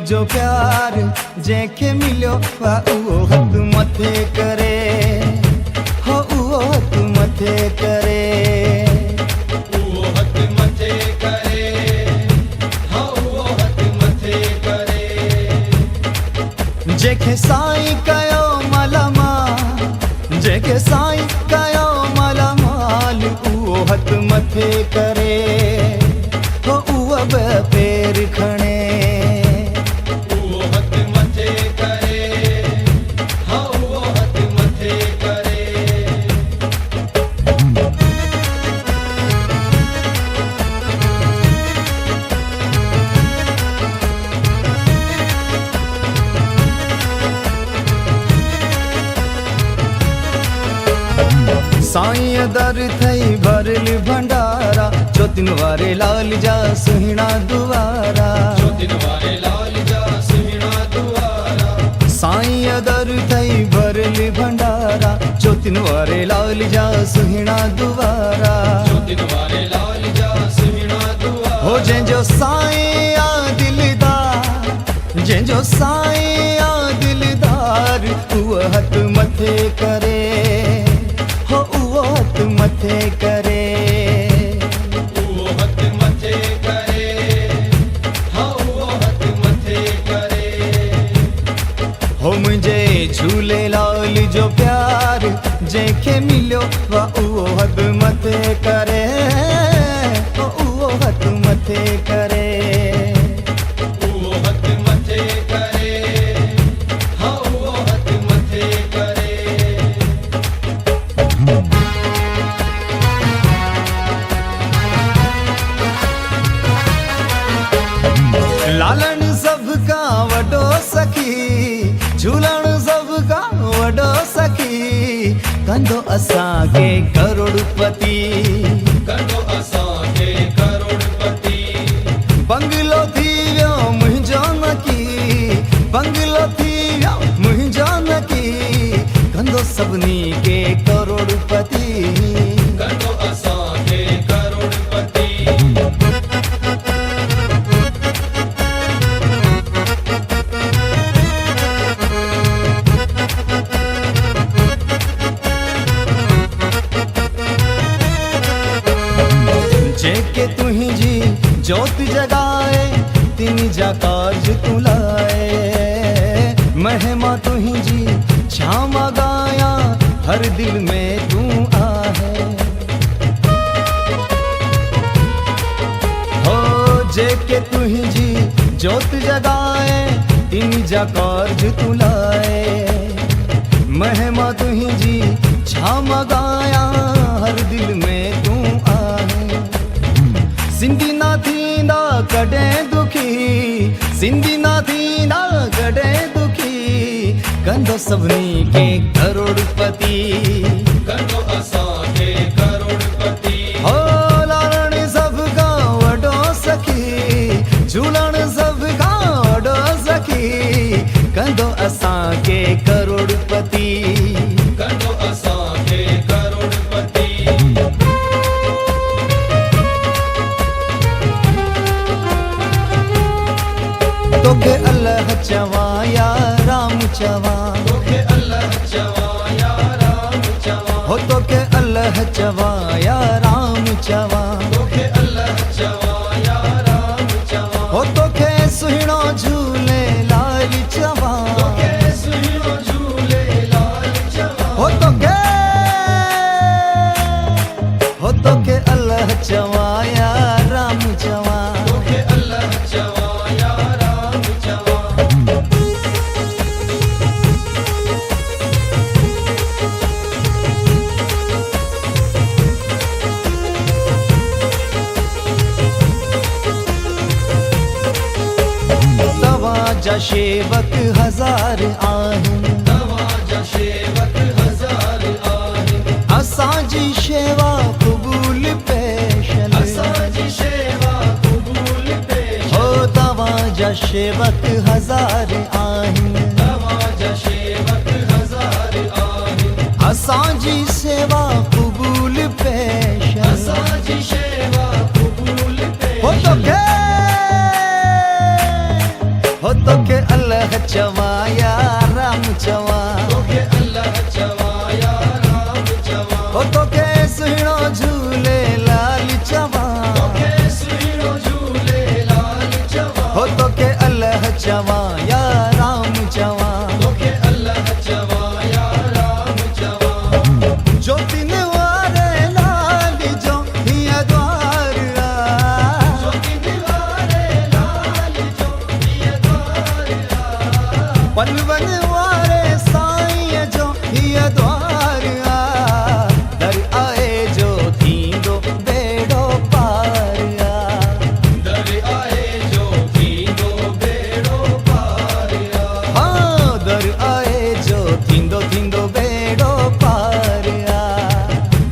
जो प्यार जंहिंखे मिलियो उहो हथ मथे करे, हो उहो हथ मथे करे, उहो हथ मथे करे, हो उहो हथ मथे करे। जंहिंखे साईं कयो मालामाल, जंहिंखे साईं कयो मालामाल, उहो हथ मथे करे, हो उहो ॿ पेर खणे। साईं दर थई भरल भंडारा, चौथिन वारे लाल जा सुहिणा दुआरा, चौथिन वारे लाल जा सुहिणा दुआरा। साईं दर थई भरल भंडारा, चौथिन वारे लाल जा सुहिणा दुआरा, चौथिन वारे लाल जा सुहिणा दुआरा। हो जंहिंजो साईं आ दिलदार, जंहिंजो साईं आ दिलदार, उहो हथ मथे करे, हो उहो हथ मथे करे, उहो हथ मथे करे, हो उहो हथ मथे करे। हो मुंहिंजे झूलेलाल जो प्यार जंहिंखे मिलियो उहो हथ मथे करे, हो उहो हथ मथे करे, उहो हथ मथे करे, हो उहो हथ मथे करे। लालण सभ खां वॾो सखी, झूलण सभ खां वॾो सखी, कंदो असांखे करोड़पति, कंदो असांखे करोड़पति। बंगलो थी वियो मुंहिंजो नकी, बंगलो थी वियो मुंहिंजो नकी, कंदो सभिनी खे करोड़पति, कंदो असांखे करोड़पति। जेके तुंहिंजी जोत जगाए, तिन जा कारज तूं लाए, महिमा तुंहिंजी छा मगाया, हर दिल में तूं आहे। हो जेके तुंहिंजी जोत जगाए, तिन जा कारज तूं लाए, महिमा तुंहिंजी छा मगाया, हर दिल में तूं आहे। सिंधी ना थींदा कॾहिं दुखी, सिंधी ना थींदा कॾहिं दुखी, कंदो सभिनी खे करोड़पति, कंदो असांखे करोड़पति। हो लालण सभ खां वॾो सखी, झूलण सभ खां वॾो सखी, कंदो असांखे करोड़पति, कंदो असांखे करोड़पति। तोखे अल्लाह चवां या राम चवां, तोखे अल्लाह चवां या राम चवां, हो तोखे अल्लाह चवां या राम चवां, तोखे अल्लाह चवां या राम चवां, हो तोखे सुहिणो झूलेलाल चवां, तोखे सुहिणो झूलेलाल चवां, हो तोखे अल्लाह चवां या राम चवां, तोखे अल्लाह चवां या राम चवां। तव्हांजा शेवक हज़ार आहिनि, तव्हांजा शेवक हज़ार आहिनि, असांजी शेवा क़बूल पेशल, असांजी शेवा शेवक हजार आहिनि तव्हांजा शेवक हज़ार आहिनि असांजी सेवा क़बूल पेश असांजी शेवा क़बूल हो पेश तोखे अल्लाह चवां या राम चवां तोखे अल्लाह चवां या राम चवां हो तोखे सुहिणो झूलेलाल चवां तोखे सुहिणो झूलेलाल चवां हो तोखे अल्लाह चवां या राम चवां तोखे अल्लाह चवां या राम चवां ज्योतिन वारे लाल जो हिय द्वार ज्योति वारे लाल जो हिय द्वार पलवन वारे साईं जो हिय द्वार दर आए जो थींदो बेड़ो पार दर आए जो थींदो बेड़ो पार हाँ दर आए जो थींदो थींदो बेड़ो पार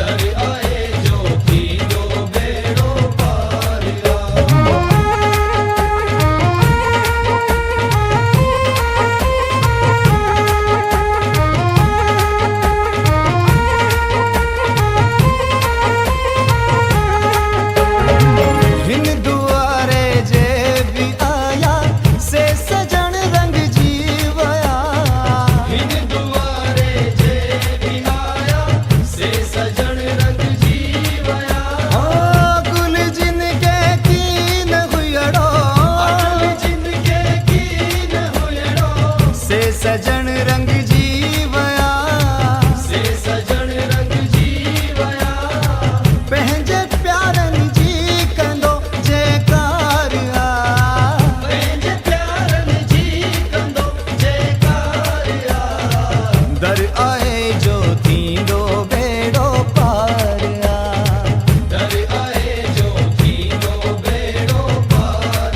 दर आए जो थींदो बेड़ो पार हिन दुआरे जे भी आया से सजन रंग जीवया हिन दुआरे जे भी आया से सजन रंग जीवया गुल जिनके कीन हुयड़ो अटल जिनके कीन हुयड़ो से सजन रंग जीवया से सजन रंग जीवया पंहिंजे प्यारनि जी कंदो जयकार पंहिंजे प्यारनि जी कंदो जयकार दर आए जो थींदो बेड़ो पार दर आए जो थींदो बेड़ो पार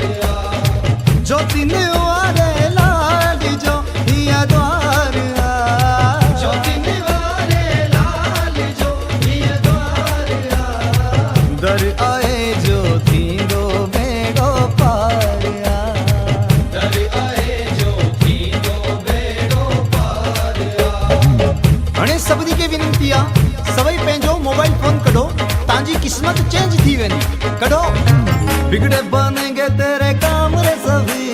ज्योतिन वारे लाल जो हिय द्वार ज्योति वारे लाल जो हिय द्वार दर आए जो थींदो बेड़ो पार दर आए जो थींदो बेड़ो पार हाणे सभिनी खे विनती आहे सभई पंहिंजो मोबाइल फोन कढो तव्हांजी क़िस्मत चेंज थी वेंदी कढो बिगड़े बनेंगे तेरे काम रे सभी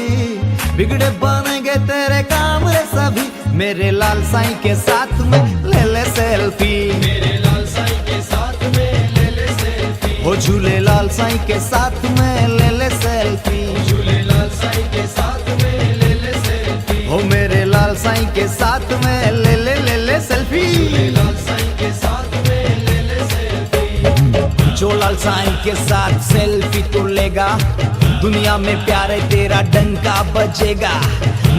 बिगड़े बनेंगे तेरे काम रे सभी मेरे लाल साईं के साथ में ले ले सेल्फी मेरे लाल साईं के साथ में ले ले सेल्फी हो झूले लाल साईं के साथ में ले ले सेल्फी झूलेलाल साईं के साथ में ले ले सेल्फी हो मेरे लाल साईं के साथ में ले ले सेल्फी झूलेलाल साईं के साथ में ले ले सेल्फी जो लाल साईं के साथ सेल्फी तो लेगा दुनिया में प्यारे तेरा डंका बजेगा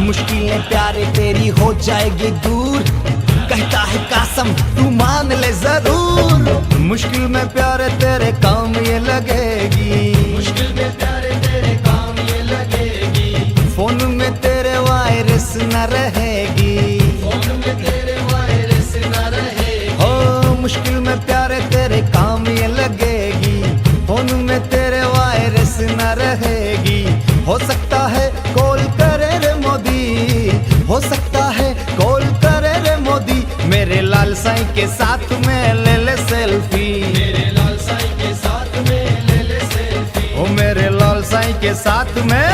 मुश्किलें प्यारे तेरी हो जाएगी दूर कहता है कासम तू मान ले जरूर मुश्किल में प्यारे तेरे काम ये लगेगी मुश्किल में प्यारे तेरे काम ये लगेगी फोन में तेरे वायरस न रहेगी फोन में तेरे वायरस न रहेगी हो मुश्किल में प्यारे तेरे काम ये लगेगी फोन में तेरे वायरस न रहेगी हो सकता है कॉल करे रे मोदी हो सकता है कॉल करे रे मोदी मेरे लाल साईं के साथ में ले ले सेल्फी मेरे लाल साईं के साथ में ले ले सेल्फी ओ मेरे लाल साईं के साथ में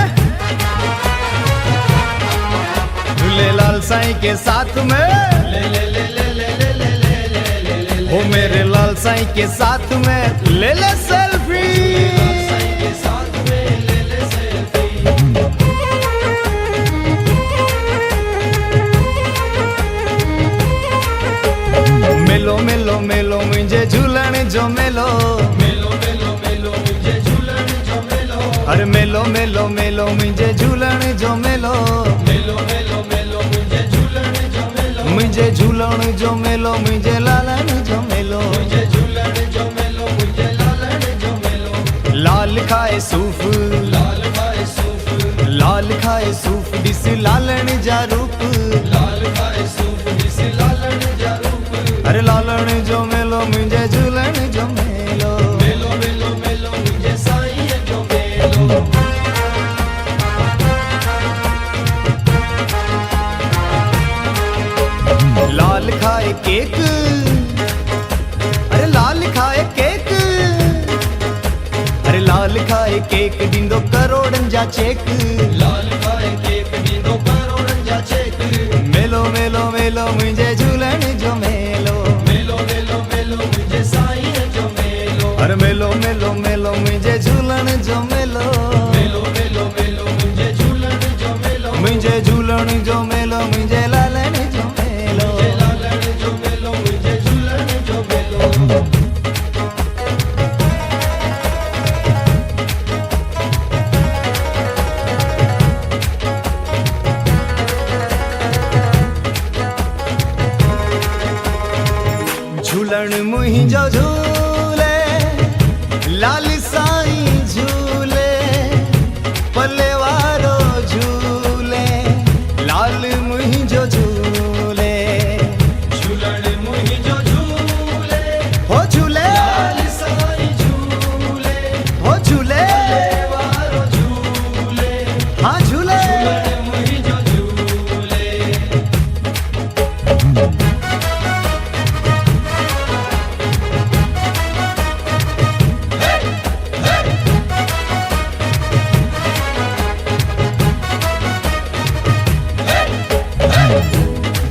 झूले लाल साईं के साथ में ले ले ले ले ले ले ले ले ले ले ले ओ मेरे लाल साईं के साथ में ले ले सेल्फी साईं के साथ में ले ले सेल्फी मेलो मेलो मेलो मुंहिंजे झूलण जो मेलो मेलो मेलो मेलो मुंहिंजे झूलण जो मेलो अरे मेलो मेलो मेलो मुंहिंजे झूलण जो मेलो मेलो मेलो मेलो मुंहिंजे झूलण जो मेलो मुंहिंजे झूलण जो मेलो मुंहिंजे लालण जो मेलो मुंहिंजे झूलण जो मेलो मुंहिंजे लालण जो मेलो लाल खाए सूफ लाल खाए सूफ लाल खाए सूफ ॾिस लालण जा रूप लाल खाए सूफ ॾिस लालण जा रूप अरे लालण जो मेलो मुंहिंजे झूलण जो मेलो मेलो मेलो मेलो मुंहिंजे साईं जो मेलो खाए केक ॾींदो करोड़नि जा चेक। लाल खाए केक ॾींदो करोड़नि जा चेक। मेलो मेलो मेलो मुंहिंजे झूलण जो मेलो। मेलो मेलो मेलो मुंहिंजे साईं जो मेलो। अरे मेलो मेलो मेलो मुंहिंजे झूलण जो मेलो। मेलो मेलो मेलो मुंहिंजे झूलण जो मेलो। मुंहिंजे झूलण जो मेलो मुंहिंजे लालण जो मेलो। मुंहिंजे लालण जो मेलो मुंहिंजे झूलण जो मेलो। झूलण मुंहिंजो झूले लाल साईं झूले पले वारो झूले लाल मुंहिंजो झूले। झूलण मुंहिंजो झूले हो झूले लाल साईं झूले। हो झूले वारो झूले हाँ झूले। झूलण मुंहिंजो झूले।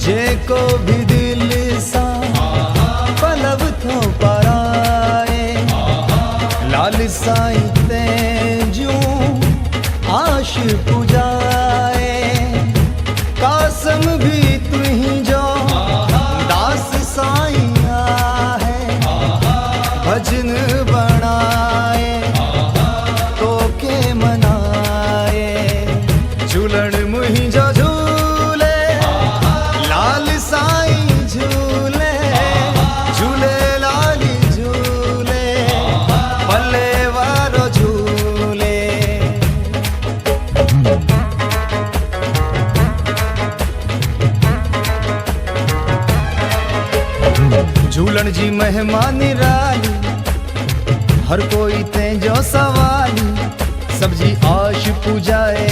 जेको भी दिल सां पलव थो पराए लाल साईं ते जूं आश पुजाए। कासम भी तुंहिंजो दास साईं आहे भजन बणाए तोखे मनाए। झूलण मुंहिंजो झूले लाल साईं झूले झूले लाल झूले पले वारो झूले। झूलण जी महिमा निराली हर कोई तेजो सवाली सबजी आश पुजाए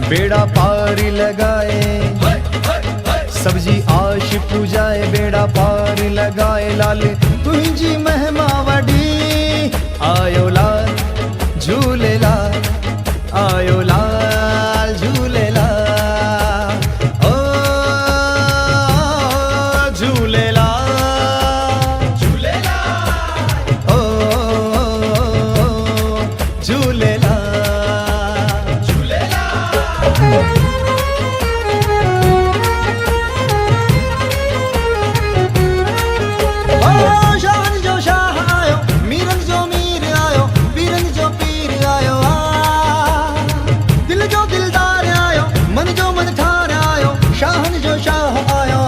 बेड़ा पार लगाए। सबजी आश पुजाए बेड़ा पार लगाए। लाल तुंहिंजी महिमा वॾी आयो लाल झूलेलाल आयो लाल झूलेलाल ओ झूलेलाल ओ झूलेलाल। शाहन जो शाह आयो मीरन जो मीर आयो पीरन जो पीर आयो दिल जो दिलदार आयो मन जो मन ठार आयो शाहन जो शाह आयो।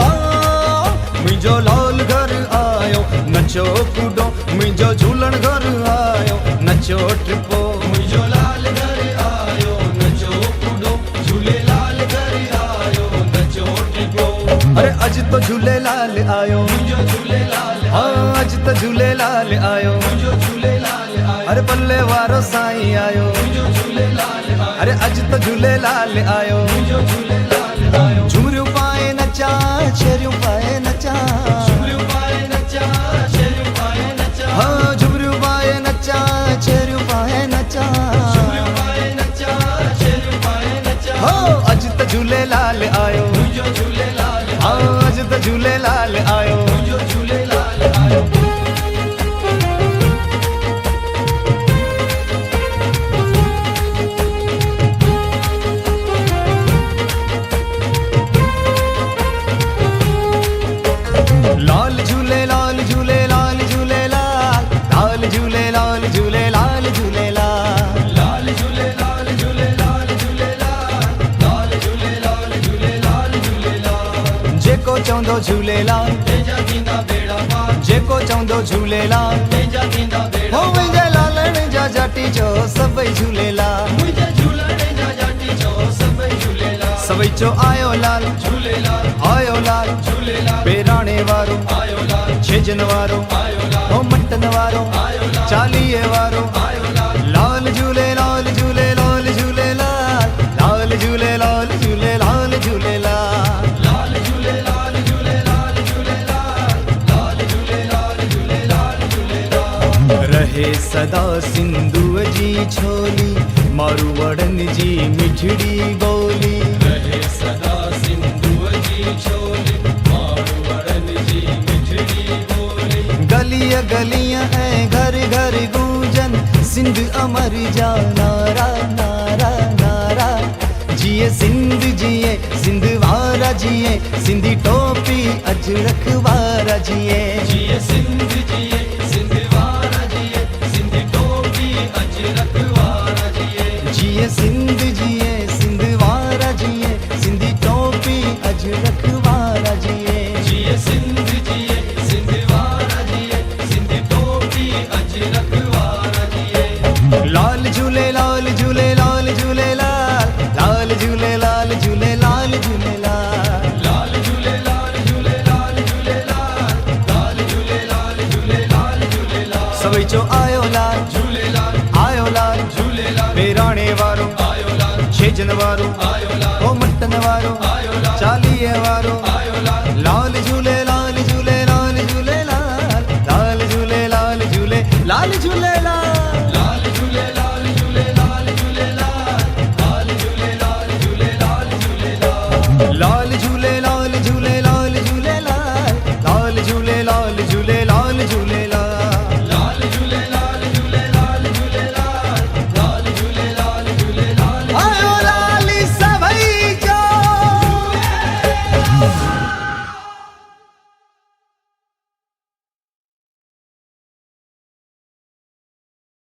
मुंहिंजो लाल घर आयो नचो कूदो मुंहिंजो झूलण घर आयो नचो टिपो। मुंहिंजो लाल घर आयो नचो कूदो झूलेलाल घर आयो नचो टिपो। अरे अज तो झूलेलाल आयो मुंहिंजो झूलेलाल हाँ अज तो झूलेलाल आयो। मुंहिंजो झूलेलाल आयो अरे पल्ले वारो साईं आयो। मुंहिंजो झूलेलाल आयो अरे अज तो झूलेलाल आयो। मुंहिंजो झूलेलाल आयो। झुमरियूं पाए नचा छेरियूं पाए नचा झुमरियूं पाए नचा छेरियूं पाए नचा। हाँ झुमरियूं पाए नचा छेरियूं पाए नचा। झुमरियूं पाए नचा छेरियूं पाए नचा। हो अज तो झूलेलाल आयो मुंहिंजो झूलेलाल हाँ अज तो झूलेलाल आयो। मुंहिंजो झूलेलाल आयो। लाल झूले लाल झूले लाल झूले लाल लाल झूले लाल झूले लाल झूले लाल। लाल झूले लाल झूले लाल झूले लाल लाल झूले लाल झूले लाल झूले लाल। जेको चवंदो झूलेलाल तेजा थींदा बेड़ा पार। जेको चवंदो झूलेलाल तेजा थींदा बेड़ा हो मुंहिंजे लालण जा जाटी चो सभई झूलेलाल। मुंहिंजे झूलण जा जाटी चो सभई झूलेलाल। सभई चो आयो लाल झूलेलाल आयो लाल झूलेलाल बेराणे वारो आयो लाल छेजन वारो आयो लाल हो मटन वारो आयो लाल चालीहे वारो आयो लाल। लाल झूले लाल झूले लाल झूले लाल लाल झूले लाल झूले लाल झूले लाल। लाल झूले लाल झूले लाल झूले लाल लाल झूले लाल झूले लाल झूले लाल। रहे रहे सदा सिंधु जी छोली मारू वड़न जी मिठड़ी बोली रहे सदा सिंधु जी छोली मारू वड़न जी मिठड़ी बोली गलियां गलियां है घर घर गूंजन सिंध अमर जा नारा नारा नारा जिए सिंध जिए सिंध वारा जिए सिंधी टोपी अजरक वारा जिए जिए सिंध जिए सिंध वारा जिए सिंधी टोपी अजरक वारा जिए जिए सिंध जिए सिंध वारा जिए सिंधी टोपी अजरक वारा जिए जिए सिंध जिए सिंध वारा जिए सिंधी टोपी अजरक वारा जिए लाल झूले लाल झूले लाल झूले लाल लाल झूले लाल झूले लाल झूले लाल लाल झूले लाल झूले लाल झूले लाल लाल झूले लाल झूले लाल झूले लाल सभई चो आयो लाल झूलेलाल आयो लाल झूलेलाल बेराणे वारो आयो लाल छेजन वारो आयो लाल ओ मटन वारो आयो लाल चालीहे वारो आयो लाल लाल झूले लाल झूले लाल झूले लाल लाल झूले लाल झूले लाल झूले